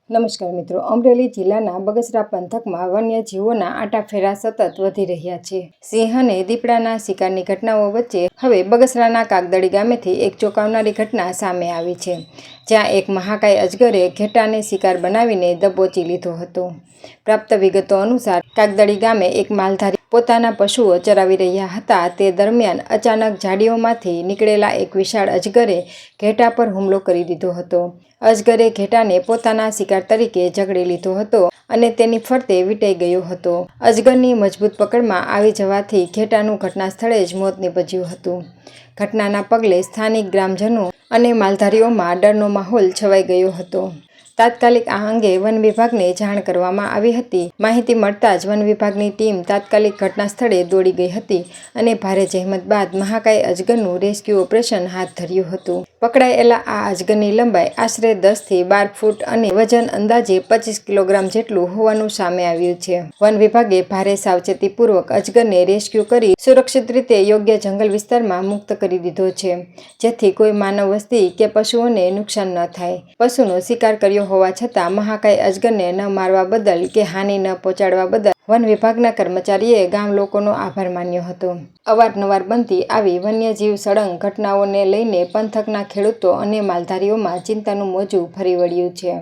નમસ્કાર મિત્રો, અમરેલી જિલ્લાના બગસરા પંથકમાં વન્યજીવોના આટાફેરા સતત વધી રહ્યા છે. સિંહ અને દીપડાના શિકારની ઘટનાઓ વચ્ચે હવે બગસરાના કાગદડી ગામેથી એક ચોંકાવનારી ઘટના સામે આવી છે, જ્યાં એક મહાકાય અજગરે ઘેટાને શિકાર બનાવીને દબોચી લીધો હતો. પ્રાપ્ત વિગતો અનુસાર કાગદડી ગામે એક માલધારી પોતાના પશુઓ ચરાવી રહ્યા હતા. તે દરમિયાન અચાનક ઝાડીઓમાંથી નીકળેલા એક વિશાળ અજગરે ઘેટા પર હુમલો કરી દીધો હતો. અજગરે ઘેટાને પોતાના શિકાર તરીકે ઝઘડી લીધો હતો અને તેની ફરતે વીંટાઈ ગયો હતો. અજગરની મજબૂત પકડમાં આવી જવાથી ઘેટાનું ઘટના સ્થળે જ મોત નીપજ્યું હતું. ઘટનાના પગલે સ્થાનિક ગ્રામજનો અને માલધારીઓમાં ડરનો માહોલ છવાઈ ગયો હતો. તાત્કાલિક આ અંગે વન વિભાગને જાણ કરવામાં આવી હતી. માહિતી મળતા જ વન વિભાગની ટીમ તાત્કાલિક ઘટના સ્થળે દોડી ગઈ હતી અને ભારે જહેમત બાદ મહાકાય અજગરનું રેસ્ક્યુ ઓપરેશન હાથ ધર્યું હતું. પકડાયેલા આ અજગરની લંબાઈ આશરે 10 થી 12 ફૂટ અને વજન અંદાજે 25 કિલોગ્રામ જેટલું હોવાનું સામે આવ્યું છે. વન વિભાગે ભારે સાવચેતીપૂર્વક અજગરને રેસ્ક્યુ કરી સુરક્ષિત રીતે યોગ્ય જંગલ વિસ્તારમાં મુક્ત કરી દીધો છે, જેથી કોઈ માનવ વસ્તી કે પશુઓને નુકસાન ન થાય. પશુનો શિકાર કર્યો હોવા છતાં મહાકાય અજગરને ન મારવા બદલ કે હાનિ ન પહોંચાડવા બદલ વન વિભાગના કર્મચારીએ ગામ લોકોનો આભાર માન્યો હતો. અવારનવાર બનતી આવી વન્યજીવ સળંગ ઘટનાઓને લઈને પંથકના ખેડૂતો અને માલધારીઓમાં ચિંતાનું મોજું ફરી વળ્યું છે.